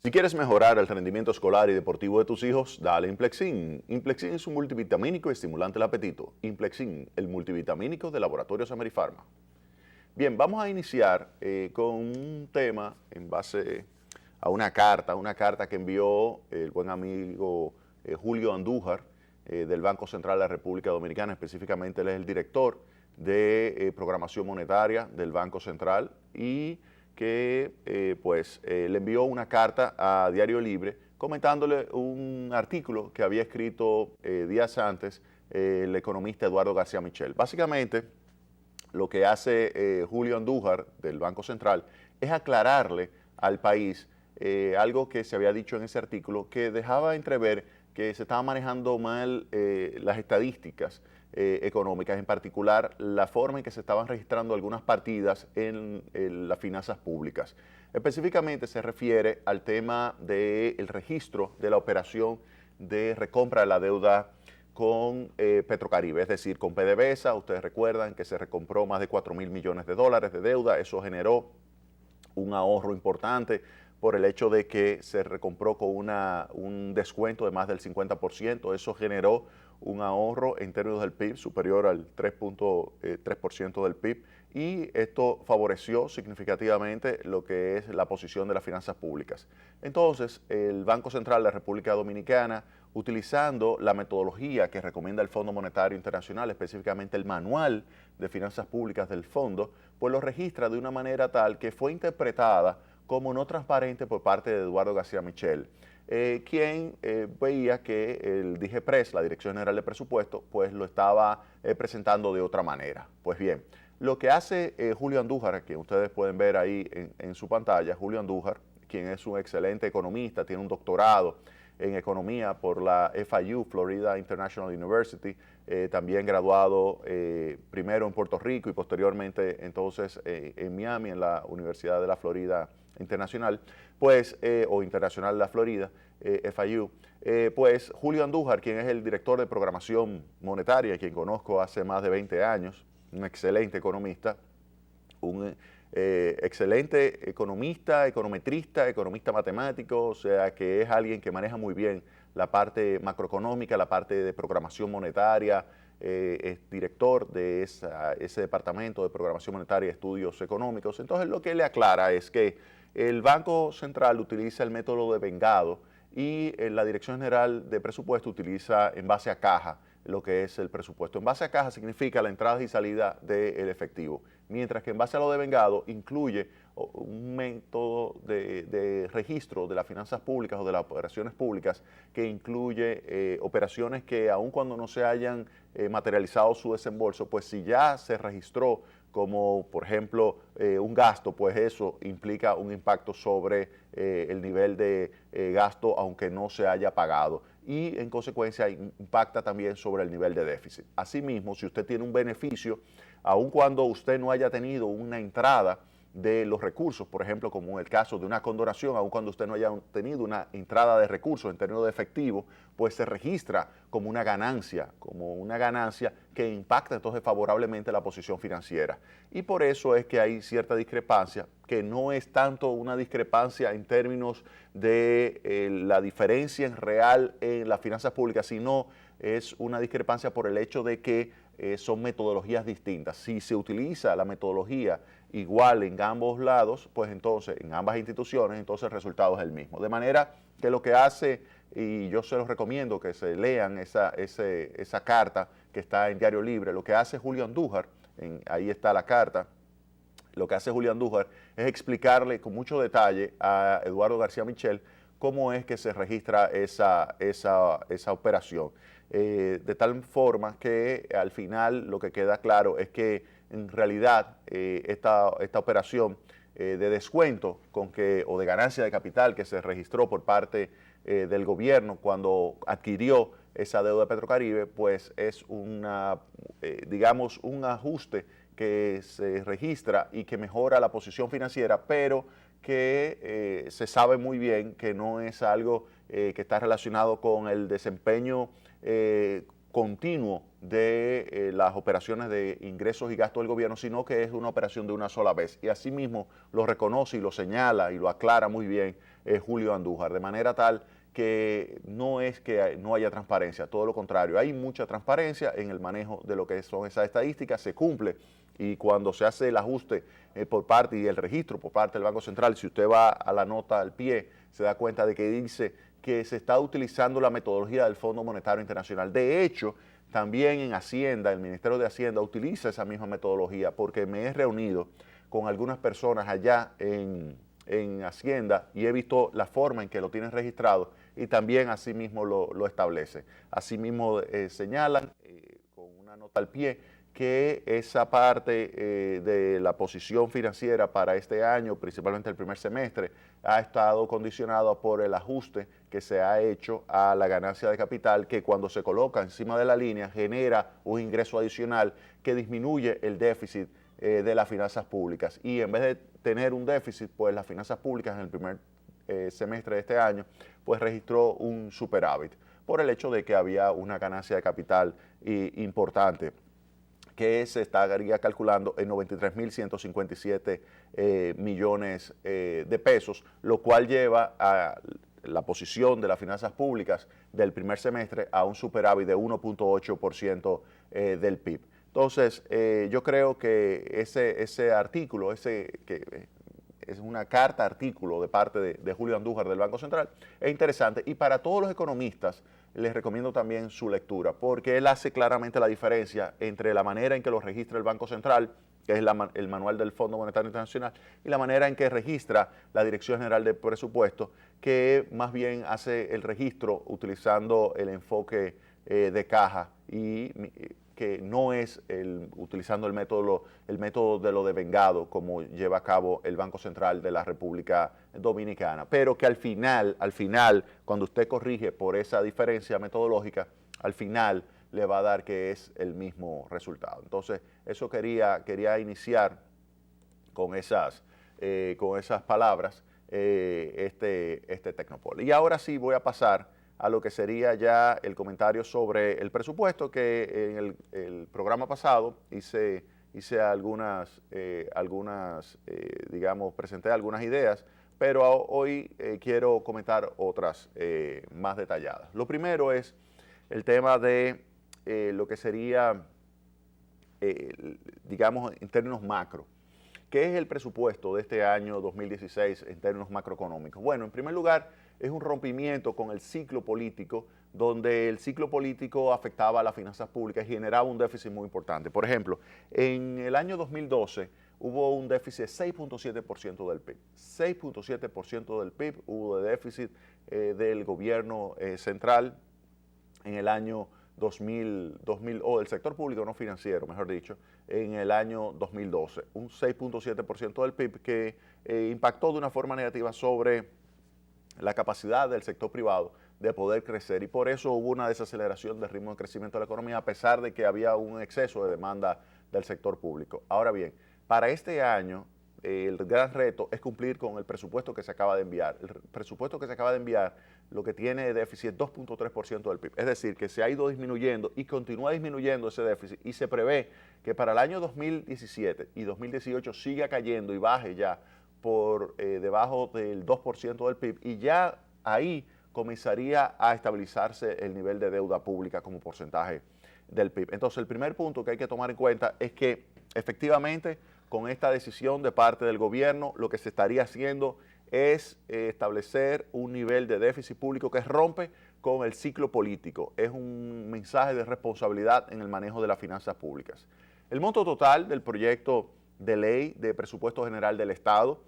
Si quieres mejorar el rendimiento escolar y deportivo de tus hijos, dale Implexin. Implexin es un multivitamínico estimulante del apetito. Implexin, el multivitamínico de Laboratorios Amerifarma. Bien, vamos a iniciar con un tema en base a una carta que envió el buen amigo Julio Andújar del Banco Central de la República Dominicana. Específicamente él es el director de programación monetaria del Banco Central y que le envió una carta a Diario Libre comentándole un artículo que había escrito días antes el economista Eduardo García Michel. Básicamente, lo que hace Julio Andújar del Banco Central es aclararle al país algo que se había dicho en ese artículo que dejaba entrever que se estaban manejando mal las estadísticas económicas, en particular la forma en que se estaban registrando algunas partidas en las finanzas públicas. Específicamente se refiere al tema del registro de la operación de recompra de la deuda con Petrocaribe, es decir, con PDVSA. Ustedes recuerdan que se recompró más de 4.000 millones de dólares de deuda. Eso generó un ahorro importante por el hecho de que se recompró con un descuento de más del 50%. Eso generó un ahorro en términos del PIB superior al 3.3% del PIB, y esto favoreció significativamente lo que es la posición de las finanzas públicas. Entonces, el Banco Central de la República Dominicana, utilizando la metodología que recomienda el Fondo Monetario Internacional, específicamente el manual de finanzas públicas del fondo, pues lo registra de una manera tal que fue interpretada como no transparente por parte de Eduardo García Michel, quien veía que el DGPRES, la Dirección General de Presupuesto, pues lo estaba presentando de otra manera. Pues bien, lo que hace Julio Andújar, que ustedes pueden ver ahí en su pantalla, Julio Andújar, quien es un excelente economista, tiene un doctorado en economía por la FIU, Florida International University, también graduado primero en Puerto Rico y posteriormente entonces en Miami, en la Universidad de la Florida Internacional, o Internacional de la Florida, FIU. Pues Julio Andújar, quien es el director de programación monetaria, quien conozco hace más de 20 años, un excelente economista, un excelente economista, economista matemático, o sea que es alguien que maneja muy bien la parte macroeconómica, la parte de programación monetaria, es director de ese departamento de programación monetaria y estudios económicos. Entonces lo que le aclara es que el Banco Central utiliza el método de vengado y la Dirección General de Presupuesto utiliza en base a caja lo que es el presupuesto. En base a caja significa la entrada y salida del efectivo, mientras que en base a lo de vengado incluye un método de registro de las finanzas públicas o de las operaciones públicas que incluye operaciones que aun cuando no se hayan materializado su desembolso, pues si ya se registró como por ejemplo un gasto, pues eso implica un impacto sobre el nivel de gasto aunque no se haya pagado, y en consecuencia impacta también sobre el nivel de déficit. Asimismo, si usted tiene un beneficio, aun cuando usted no haya tenido una entrada de los recursos, por ejemplo, como en el caso de una condonación, aun cuando usted no haya tenido una entrada de recursos en términos de efectivo, pues se registra como una ganancia que impacta entonces favorablemente la posición financiera. Y por eso es que hay cierta discrepancia, que no es tanto una discrepancia en términos de la diferencia en real en las finanzas públicas, sino es una discrepancia por el hecho de que son metodologías distintas. Si se utiliza la metodología igual en ambos lados, pues entonces en ambas instituciones, entonces el resultado es el mismo. De manera que lo que hace, y yo se los recomiendo que se lean esa carta que está en Diario Libre, lo que hace Julio Andújar, ahí está la carta, lo que hace Julio Andújar es explicarle con mucho detalle a Eduardo García Michel cómo es que se registra esa operación. De tal forma que al final lo que queda claro es que en realidad esta operación de descuento o de ganancia de capital que se registró por parte del gobierno cuando adquirió esa deuda de Petrocaribe, pues es digamos un ajuste que se registra y que mejora la posición financiera, pero que se sabe muy bien que no es algo que está relacionado con el desempeño continuo de las operaciones de ingresos y gastos del gobierno, sino que es una operación de una sola vez. Y asimismo lo reconoce y lo señala y lo aclara muy bien Julio Andújar, de manera tal que no es que no haya transparencia, todo lo contrario, hay mucha transparencia en el manejo de lo que son esas estadísticas, se cumple, y cuando se hace el ajuste por parte y el registro por parte del Banco Central, si usted va a la nota al pie, se da cuenta de que dice que se está utilizando la metodología del Fondo Monetario Internacional. De hecho, también en Hacienda, el Ministerio de Hacienda utiliza esa misma metodología, porque me he reunido con algunas personas allá en Hacienda y he visto la forma en que lo tienen registrado y también así mismo lo establece. Asimismo señalan con una nota al pie que esa parte de la posición financiera para este año, principalmente el primer semestre, ha estado condicionada por el ajuste que se ha hecho a la ganancia de capital, que cuando se coloca encima de la línea genera un ingreso adicional que disminuye el déficit de las finanzas públicas. Y en vez de tener un déficit, pues las finanzas públicas en el primer semestre de este año, pues registró un superávit por el hecho de que había una ganancia de capital importante, que se estaría calculando en 93.157 millones de pesos, lo cual lleva a la posición de las finanzas públicas del primer semestre a un superávit de 1.8% del PIB. Entonces, yo creo que ese artículo, que es una carta artículo de parte de Julio Andújar del Banco Central, es interesante, y para todos los economistas les recomiendo también su lectura, porque él hace claramente la diferencia entre la manera en que lo registra el Banco Central, que es el manual del Fondo Monetario Internacional, y la manera en que registra la Dirección General de Presupuesto, que más bien hace el registro utilizando el enfoque de caja y que no es utilizando el método de lo devengado como lleva a cabo el Banco Central de la República Dominicana, pero que al final, cuando usted corrige por esa diferencia metodológica, al final le va a dar que es el mismo resultado. Entonces, eso quería iniciar con esas palabras, este Tecnopol. Y ahora sí voy a pasar a lo que sería ya el comentario sobre el presupuesto, que en el programa pasado hice digamos, presenté algunas ideas, pero hoy quiero comentar otras más detalladas. Lo primero es el tema de lo que sería, digamos, en términos macro. ¿Qué es el presupuesto de este año 2016 en términos macroeconómicos? Bueno, en primer lugar, es un rompimiento con el ciclo político, donde el ciclo político afectaba a las finanzas públicas y generaba un déficit muy importante. Por ejemplo, en el año 2012 hubo un déficit de 6.7% del PIB. 6.7% del PIB hubo de déficit del gobierno central en el año 2000, o del sector público no financiero, mejor dicho, en el año 2012. Un 6.7% del PIB que impactó de una forma negativa sobre la capacidad del sector privado de poder crecer, y por eso hubo una desaceleración del ritmo de crecimiento de la economía, a pesar de que había un exceso de demanda del sector público. Ahora bien, para este año el gran reto es cumplir con el presupuesto que se acaba de enviar. El presupuesto que se acaba de enviar lo que tiene de déficit es 2.3% del PIB, es decir, que se ha ido disminuyendo y continúa disminuyendo ese déficit, y se prevé que para el año 2017 y 2018 siga cayendo y baje ya por debajo del 2% del PIB, y ya ahí comenzaría a estabilizarse el nivel de deuda pública como porcentaje del PIB. Entonces, el primer punto que hay que tomar en cuenta es que efectivamente con esta decisión de parte del gobierno lo que se estaría haciendo es establecer un nivel de déficit público que rompe con el ciclo político. Es un mensaje de responsabilidad en el manejo de las finanzas públicas. El monto total del proyecto de ley de presupuesto general del Estado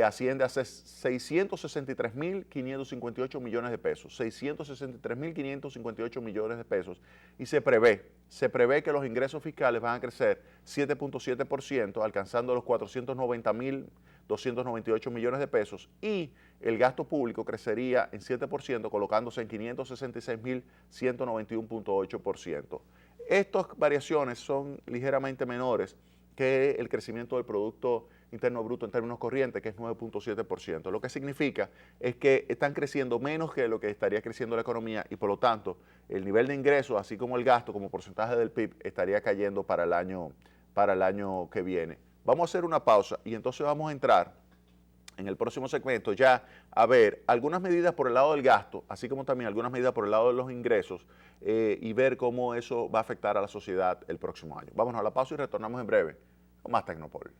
asciende a 663.558 millones de pesos, 663.558 millones de pesos, y se prevé que los ingresos fiscales van a crecer 7.7%, alcanzando los 490.298 millones de pesos, y el gasto público crecería en 7%, colocándose en 566.191.8%. Estas variaciones son ligeramente menores que el crecimiento del Producto Interno Bruto en términos corrientes, que es 9.7%. Lo que significa es que están creciendo menos que lo que estaría creciendo la economía y por lo tanto el nivel de ingresos, así como el gasto como porcentaje del PIB, estaría cayendo para el año que viene. Vamos a hacer una pausa y entonces vamos a entrar en el próximo segmento ya a ver algunas medidas por el lado del gasto, así como también algunas medidas por el lado de los ingresos y ver cómo eso va a afectar a la sociedad el próximo año. Vámonos a la pausa y retornamos en breve con más Tecnopol.